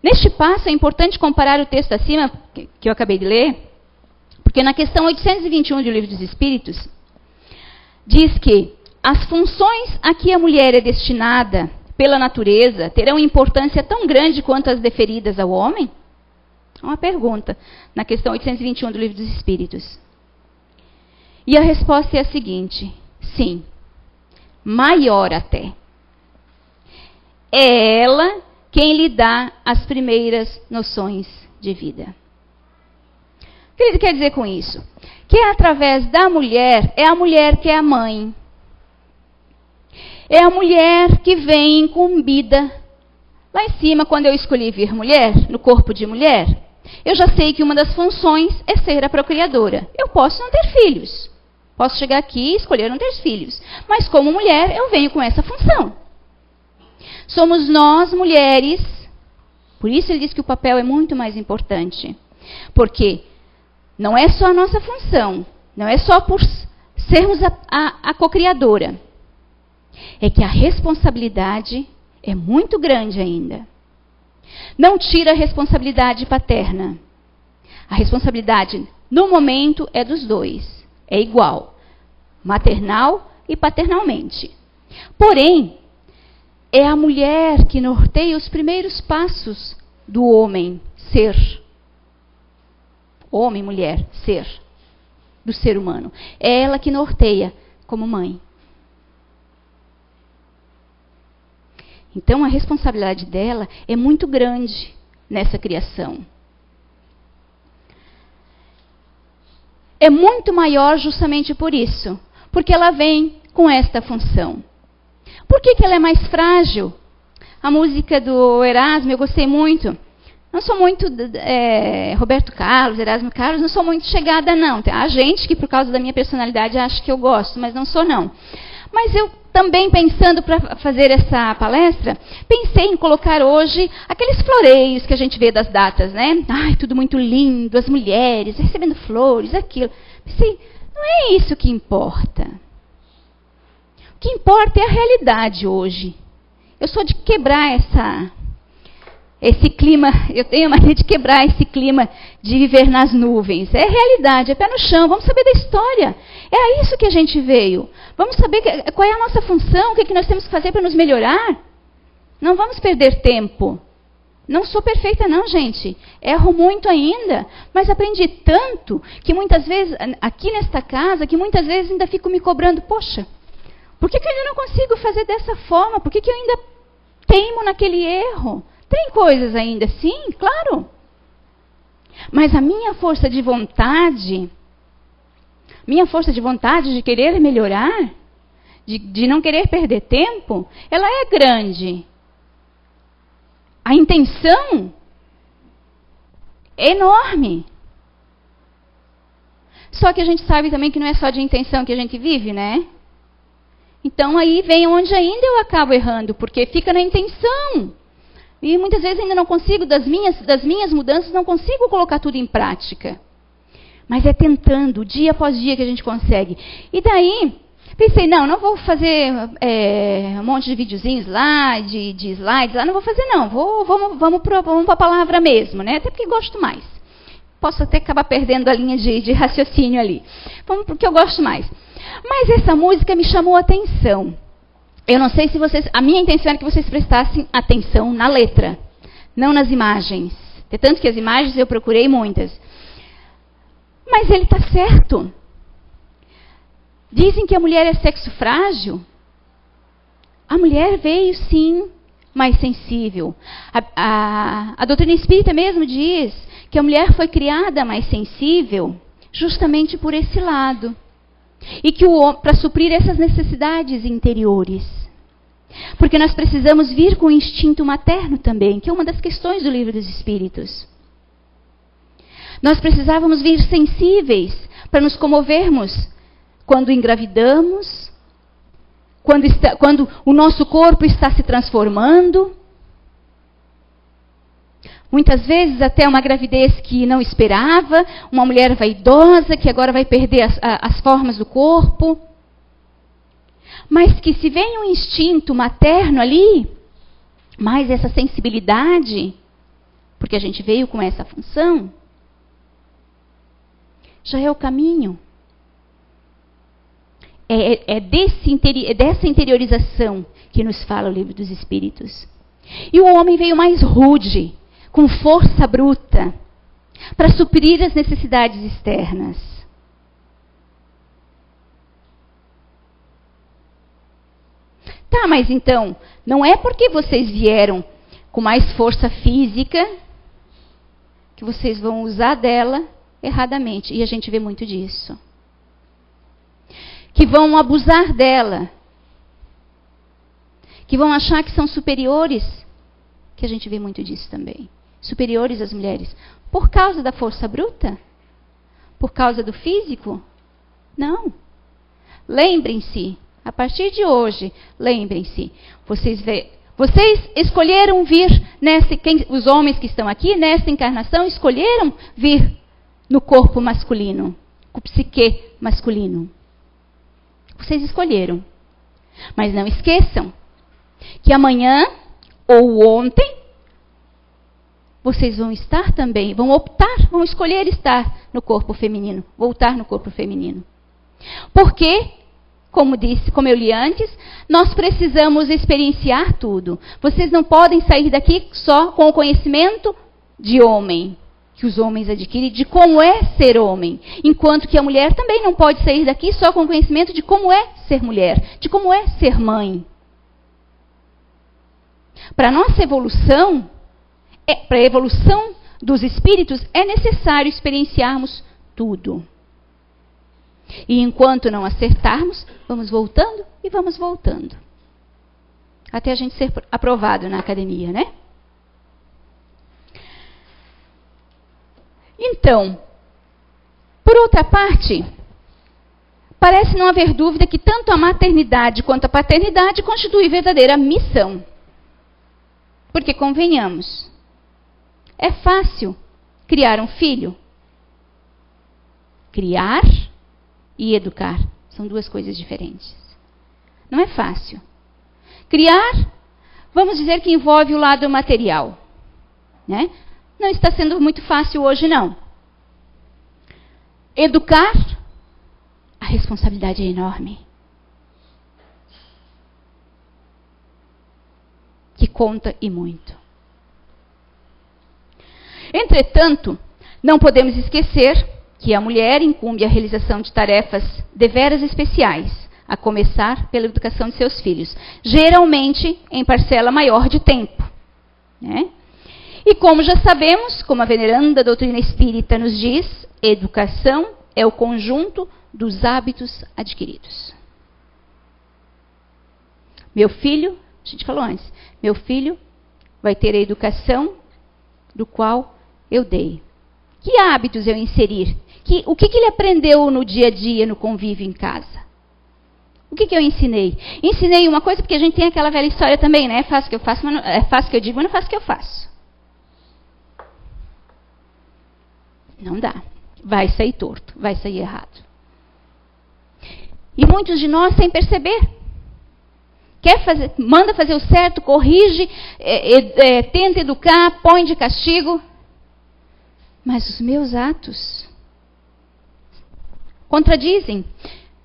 Neste passo é importante comparar o texto acima, que eu acabei de ler, porque na questão 821 do Livro dos Espíritos, diz que as funções a que a mulher é destinada pela natureza terão importância tão grande quanto as deferidas ao homem? Uma pergunta, na questão 821 do Livro dos Espíritos. E a resposta é a seguinte: sim, maior até. É ela quem lhe dá as primeiras noções de vida. O que ele quer dizer com isso? Que é através da mulher, é a mulher que é a mãe. É a mulher que vem incumbida. Lá em cima, quando eu escolhi vir mulher, no corpo de mulher, eu já sei que uma das funções é ser a procriadora. Eu posso não ter filhos. Posso chegar aqui e escolher não ter filhos. Mas como mulher, eu venho com essa função. Somos nós, mulheres, por isso ele diz que o papel é muito mais importante. Porque não é só a nossa função, não é só por sermos a cocriadora. É que a responsabilidade é muito grande ainda. Não tira a responsabilidade paterna. A responsabilidade, no momento, é dos dois. É igual, maternal e paternalmente. Porém, é a mulher que norteia os primeiros passos do homem ser. Homem, mulher, ser. Do ser humano. É ela que norteia como mãe. Então, a responsabilidade dela é muito grande nessa criação. É muito maior justamente por isso. Porque ela vem com esta função. Por que ela é mais frágil? A música do Erasmo, eu gostei muito. Não sou muito, Roberto Carlos, Erasmo Carlos, não sou muito chegada, não. Há gente que, por causa da minha personalidade, acha que eu gosto, mas não sou, não. Mas eu também, pensando para fazer essa palestra, pensei em colocar hoje aqueles floreios que a gente vê das datas, né? Ai, tudo muito lindo, as mulheres recebendo flores, aquilo. Pensei, não é isso que importa. O que importa é a realidade hoje. Eu sou de quebrar esse clima, eu tenho a mania de quebrar esse clima de viver nas nuvens. É realidade, é pé no chão, vamos saber da história. É a isso que a gente veio. Vamos saber qual é a nossa função, o que nós temos que fazer para nos melhorar. Não vamos perder tempo. Não sou perfeita não, gente. Erro muito ainda, mas aprendi tanto que muitas vezes, aqui nesta casa, que muitas vezes ainda fico me cobrando, poxa, por que eu ainda não consigo fazer dessa forma? Por que eu ainda teimo naquele erro? Tem coisas ainda, sim, claro. Mas a minha força de vontade de querer melhorar, de não querer perder tempo, ela é grande. A intenção é enorme. Só que a gente sabe também que não é só de intenção que a gente vive, né? Então aí vem onde ainda eu acabo errando, porque fica na intenção. E muitas vezes ainda não consigo, das minhas mudanças, não consigo colocar tudo em prática. Mas é tentando, dia após dia, que a gente consegue. E daí, pensei, não vou fazer um monte de videozinhos lá, de slides lá, não vou fazer não. Vamos para a palavra mesmo, né? Até porque gosto mais. Posso até acabar perdendo a linha de raciocínio ali. Vamos para o que eu gosto mais. Mas essa música me chamou a atenção. Eu não sei se a minha intenção era que vocês prestassem atenção na letra, não nas imagens. Tanto que as imagens eu procurei muitas. Mas ele está certo. Dizem que a mulher é sexo frágil. A mulher veio, sim, mais sensível. A doutrina espírita mesmo diz que a mulher foi criada mais sensível justamente por esse lado. E que para suprir essas necessidades interiores. Porque nós precisamos vir com o instinto materno também, que é uma das questões do Livro dos Espíritos. Nós precisávamos vir sensíveis para nos comovermos quando engravidamos, quando o nosso corpo está se transformando. Muitas vezes até uma gravidez que não esperava, uma mulher vaidosa que agora vai perder as formas do corpo. Mas que se vem um instinto materno ali, mais essa sensibilidade, porque a gente veio com essa função, já é o caminho. É dessa interiorização que nos fala o Livro dos Espíritos. E o homem veio mais rude, com força bruta, para suprir as necessidades externas. Tá, mas então, não é porque vocês vieram com mais força física que vocês vão usar dela erradamente. E a gente vê muito disso. Que vão abusar dela. Que vão achar que são superiores. Que a gente vê muito disso também. Superiores às mulheres. Por causa da força bruta? Por causa do físico? Não. Lembrem-se, a partir de hoje, lembrem-se, vocês escolheram vir, os homens que estão aqui, nessa encarnação, escolheram vir no corpo masculino, com o psique masculino. Vocês escolheram. Mas não esqueçam que amanhã ou ontem, vocês vão estar também, vão escolher estar no corpo feminino, voltar no corpo feminino. Porque, como eu li antes, nós precisamos experienciar tudo. Vocês não podem sair daqui só com o conhecimento de homem, que os homens adquirem, de como é ser homem. Enquanto que a mulher também não pode sair daqui só com o conhecimento de como é ser mulher, de como é ser mãe. Para a nossa evolução, para a evolução dos espíritos, é necessário experienciarmos tudo. E enquanto não acertarmos, vamos voltando e vamos voltando. Até a gente ser aprovado na academia, né? Então, por outra parte, parece não haver dúvida que tanto a maternidade quanto a paternidade constituem verdadeira missão. Porque, convenhamos, é fácil criar um filho? Criar e educar são duas coisas diferentes. Não é fácil. Criar, vamos dizer que envolve o lado material, né? Não está sendo muito fácil hoje, não. Educar, a responsabilidade é enorme. Que conta e muito. Entretanto, não podemos esquecer que a mulher incumbe a realização de tarefas deveras especiais, a começar pela educação de seus filhos, geralmente em parcela maior de tempo, né? E como já sabemos, como a veneranda doutrina espírita nos diz, educação é o conjunto dos hábitos adquiridos. Meu filho, a gente falou antes, meu filho vai ter a educação do qual eu dei. Que hábitos eu inserir? O que ele aprendeu no dia a dia, no convívio em casa? O que eu ensinei? Ensinei uma coisa, porque a gente tem aquela velha história também, né? Faço o que eu faço, mas não, faço o que eu digo, mas não faço o que eu faço. Não dá. Vai sair torto, vai sair errado. E muitos de nós, sem perceber, manda fazer o certo, corrige, tenta educar, põe de castigo. Mas os meus atos contradizem.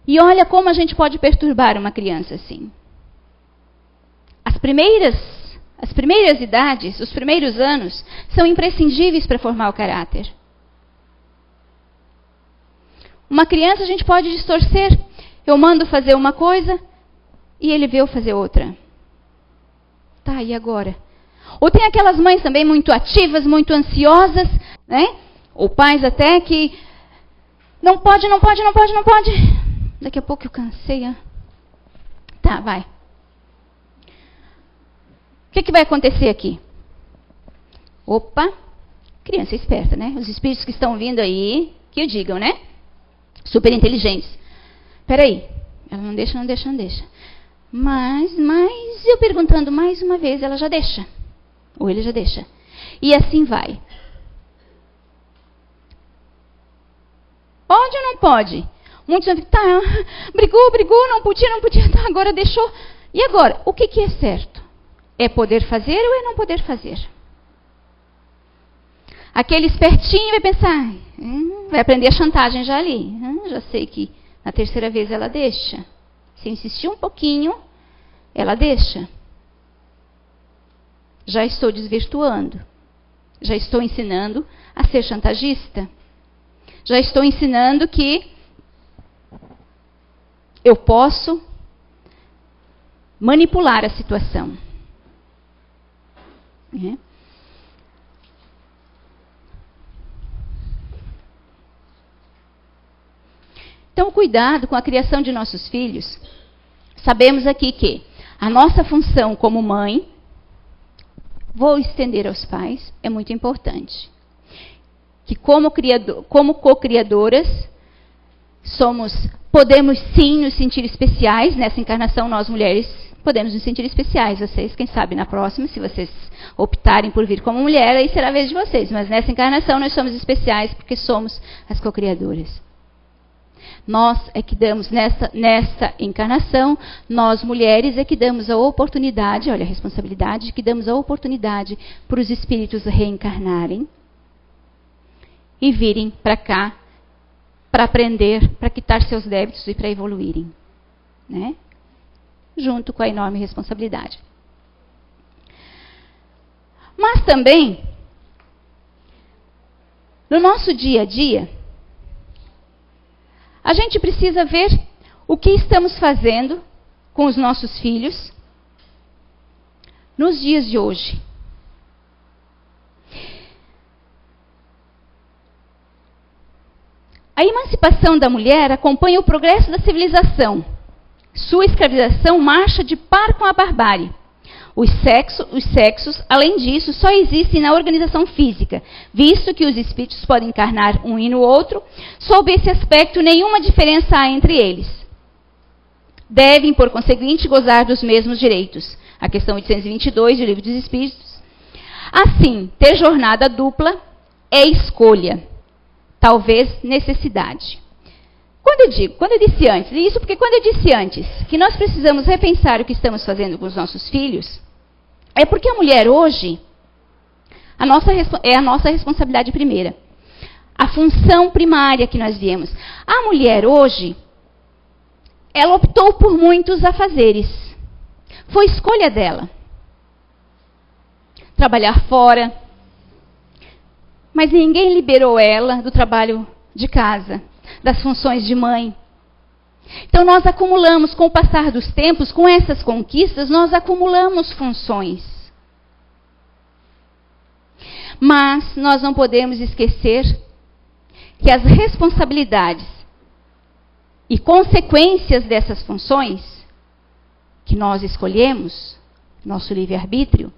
E olha como a gente pode perturbar uma criança assim. As primeiras idades, os primeiros anos, são imprescindíveis para formar o caráter. Uma criança a gente pode distorcer. Eu mando fazer uma coisa e ele vê eu fazer outra. Tá, e agora? Ou tem aquelas mães também muito ativas, muito ansiosas, né? Ou pais até que não pode. Daqui a pouco eu cansei. Tá, vai. O que vai acontecer aqui? Opa, criança esperta, né? Os espíritos que estão vindo aí, que o digam, né? Super inteligentes. Peraí, ela não deixa. Mas eu perguntando mais uma vez, ela já deixa. Ou ele já deixa. E assim vai. Pode ou não pode? Muitos vão ficar, brigou, não podia, tá, agora deixou. E agora, o que é certo? É poder fazer ou é não poder fazer? Aquele espertinho vai pensar, vai aprender a chantagem já ali. Já sei que na terceira vez ela deixa. Se insistir um pouquinho, ela deixa. Já estou desvirtuando. Já estou ensinando a ser chantagista. Já estou ensinando que eu posso manipular a situação. Então, cuidado com a criação de nossos filhos. Sabemos aqui que a nossa função como mãe, vou estender aos pais, é muito importante. Que como co-criadoras, podemos sim nos sentir especiais. Nessa encarnação, nós mulheres podemos nos sentir especiais. Vocês, quem sabe, na próxima, se vocês optarem por vir como mulher, aí será a vez de vocês. Mas nessa encarnação, nós somos especiais porque somos as co-criadoras. Nós é que damos, nessa encarnação, nós mulheres é que damos a oportunidade, olha a responsabilidade, que damos a oportunidade para os espíritos reencarnarem e virem para cá para aprender, para quitar seus débitos e para evoluírem, né? Junto com a enorme responsabilidade. Mas também, no nosso dia a dia, a gente precisa ver o que estamos fazendo com os nossos filhos nos dias de hoje. A emancipação da mulher acompanha o progresso da civilização. Sua escravização marcha de par com a barbárie. Os sexos, além disso, só existem na organização física, visto que os espíritos podem encarnar um e no outro, sob esse aspecto nenhuma diferença há entre eles. Devem, por conseguinte, gozar dos mesmos direitos. A questão 822 do Livro dos Espíritos. Assim, ter jornada dupla é escolha, talvez necessidade. Quando eu disse antes, isso porque quando eu disse antes que nós precisamos repensar o que estamos fazendo com os nossos filhos, é porque a mulher hoje é a nossa responsabilidade primeira. A função primária que nós viemos. A mulher hoje, ela optou por muitos afazeres. Foi escolha dela. Trabalhar fora. Mas ninguém liberou ela do trabalho de casa, das funções de mãe. Então nós acumulamos, com o passar dos tempos, com essas conquistas, nós acumulamos funções. Mas nós não podemos esquecer que as responsabilidades e consequências dessas funções que nós escolhemos, nosso livre-arbítrio,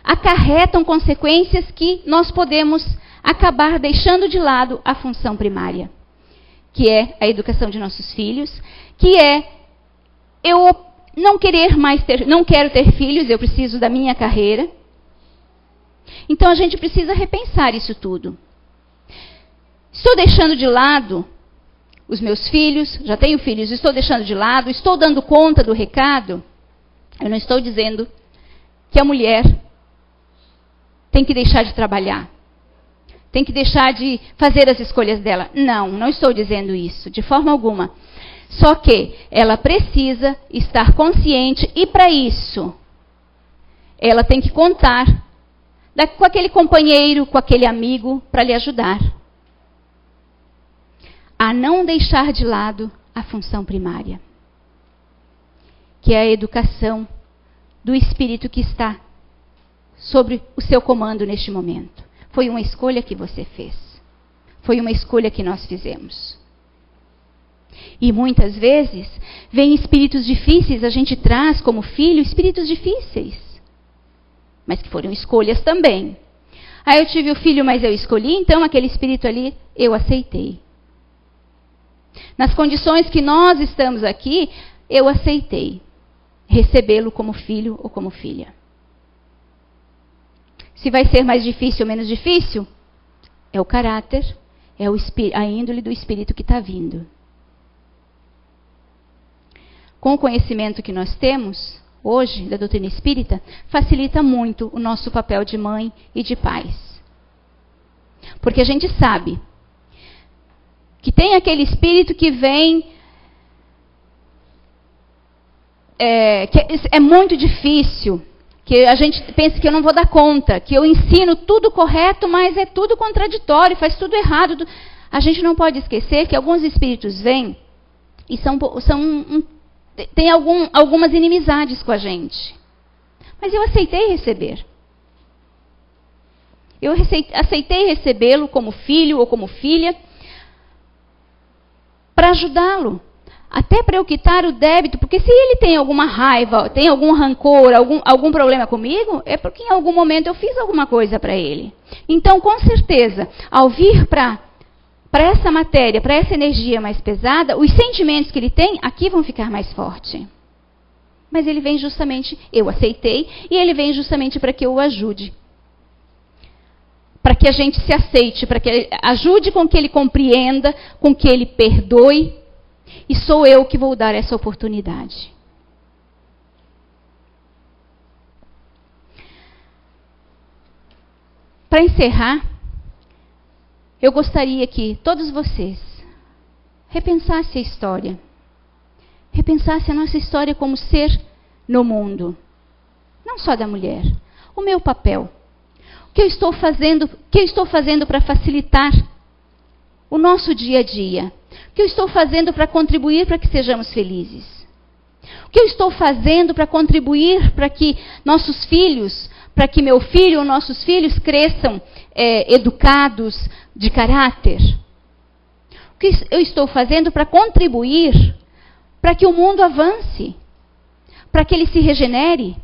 acarretam consequências que nós podemos acabar deixando de lado a função primária, que é a educação de nossos filhos, que é eu não quero ter filhos, eu preciso da minha carreira. Então a gente precisa repensar isso tudo. Estou deixando de lado os meus filhos, já tenho filhos, estou deixando de lado, estou dando conta do recado. Eu não estou dizendo que a mulher tem que deixar de trabalhar, tem que deixar de fazer as escolhas dela. Não estou dizendo isso, de forma alguma. Só que ela precisa estar consciente e, para isso, ela tem que contar com aquele companheiro, com aquele amigo, para lhe ajudar a não deixar de lado a função primária, que é a educação do espírito que está sobre o seu comando neste momento. Foi uma escolha que você fez. Foi uma escolha que nós fizemos. E muitas vezes, vem espíritos difíceis, a gente traz como filho espíritos difíceis. Mas que foram escolhas também. Eu tive o filho, mas eu escolhi, então aquele espírito ali eu aceitei. Nas condições que nós estamos aqui, eu aceitei recebê-lo como filho ou como filha. Se vai ser mais difícil ou menos difícil, é o caráter, é a índole do espírito que está vindo. Com o conhecimento que nós temos hoje da doutrina espírita, facilita muito o nosso papel de mãe e de pais. Porque a gente sabe que tem aquele espírito que vem, que é muito difícil, que a gente pensa que eu não vou dar conta, que eu ensino tudo correto, mas é tudo contraditório, faz tudo errado. A gente não pode esquecer que alguns espíritos vêm e são tem algumas inimizades com a gente. Mas eu aceitei receber. Eu aceitei recebê-lo como filho ou como filha para ajudá-lo. Até para eu quitar o débito, porque se ele tem alguma raiva, tem algum rancor, algum problema comigo, é porque em algum momento eu fiz alguma coisa para ele. Então, com certeza, ao vir para essa matéria, para essa energia mais pesada, os sentimentos que ele tem aqui vão ficar mais fortes. Mas ele vem justamente, eu aceitei, e ele vem justamente para que eu o ajude. Para que a gente se aceite, para que ele ajude com que ele compreenda, com que ele perdoe. E sou eu que vou dar essa oportunidade. Para encerrar, eu gostaria que todos vocês repensassem a história. Repensassem a nossa história como ser no mundo. Não só da mulher. O meu papel. O que eu estou fazendo para facilitar o nosso dia a dia? O que eu estou fazendo para contribuir para que sejamos felizes? O que eu estou fazendo para contribuir para que nossos filhos, para que meu filho ou nossos filhos cresçam educados, de caráter? O que eu estou fazendo para contribuir para que o mundo avance? Para que ele se regenere?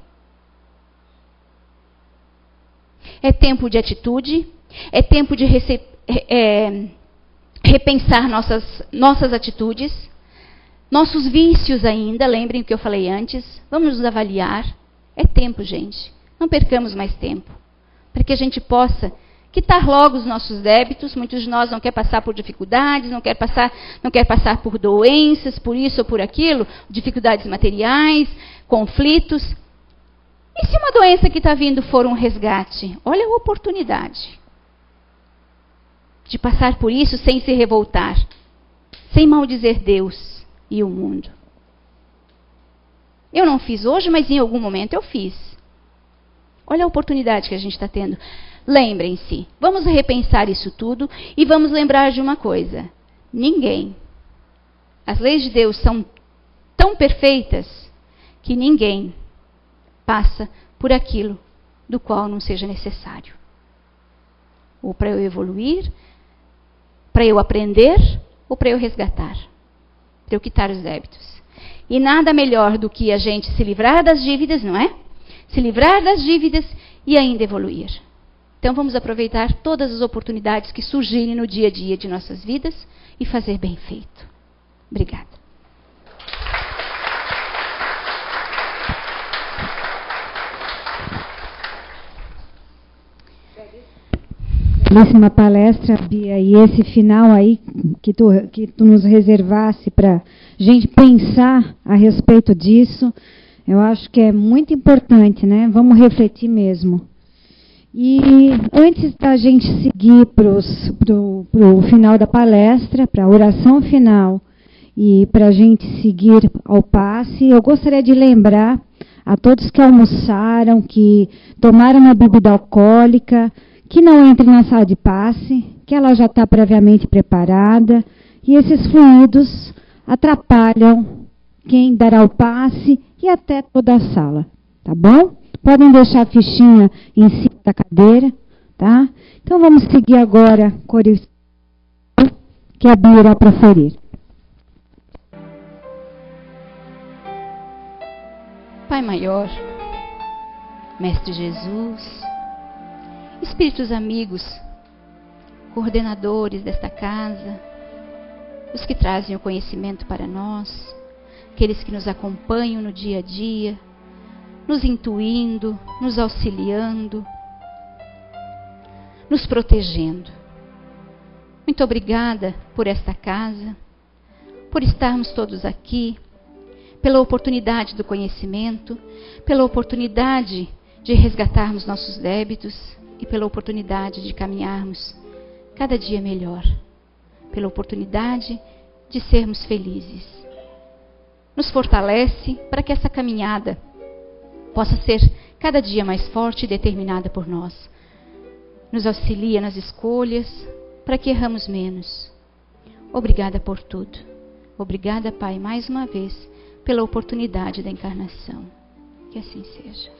É tempo de atitude, é tempo de repensar nossas atitudes, nossos vícios ainda, lembrem o que eu falei antes, vamos nos avaliar. É tempo, gente, não percamos mais tempo, para que a gente possa quitar logo os nossos débitos. Muitos de nós não querem passar por dificuldades, não querem passar por doenças, por isso ou por aquilo, dificuldades materiais, conflitos. E se uma doença que está vindo for um resgate? Olha a oportunidade de passar por isso sem se revoltar, sem maldizer Deus e o mundo. Eu não fiz hoje, mas em algum momento eu fiz. Olha a oportunidade que a gente está tendo. Lembrem-se, vamos repensar isso tudo e vamos lembrar de uma coisa. Ninguém, as leis de Deus são tão perfeitas que ninguém passa por aquilo do qual não seja necessário. Ou para eu evoluir, para eu aprender, ou para eu resgatar, para eu quitar os débitos. E nada melhor do que a gente se livrar das dívidas, não é? Se livrar das dívidas e ainda evoluir. Então vamos aproveitar todas as oportunidades que surgirem no dia a dia de nossas vidas e fazer bem feito. Obrigada. Belíssima palestra, Bia, e esse final aí que tu nos reservasse para gente pensar a respeito disso, eu acho que é muito importante, né? Vamos refletir mesmo. E antes da gente seguir para o final da palestra, para a oração final e para a gente seguir ao passe, eu gostaria de lembrar a todos que almoçaram, que tomaram uma bebida alcoólica, que não entrem na sala de passe, que ela já está previamente preparada, e esses fluidos atrapalham quem dará o passe e até toda a sala, tá bom? Podem deixar a fichinha em cima da cadeira, tá? Então vamos seguir agora com a que a Bia irá proferir. Pai maior, Mestre Jesus, espíritos amigos, coordenadores desta casa, os que trazem o conhecimento para nós, aqueles que nos acompanham no dia a dia, nos intuindo, nos auxiliando, nos protegendo. Muito obrigada por esta casa, por estarmos todos aqui, pela oportunidade do conhecimento, pela oportunidade de resgatarmos nossos débitos e pela oportunidade de caminharmos cada dia melhor, pela oportunidade de sermos felizes. Nos fortalece para que essa caminhada possa ser cada dia mais forte e determinada por nós. Nos auxilia nas escolhas para que erramos menos. Obrigada por tudo. Obrigada, Pai, mais uma vez, pela oportunidade da encarnação. Que assim seja.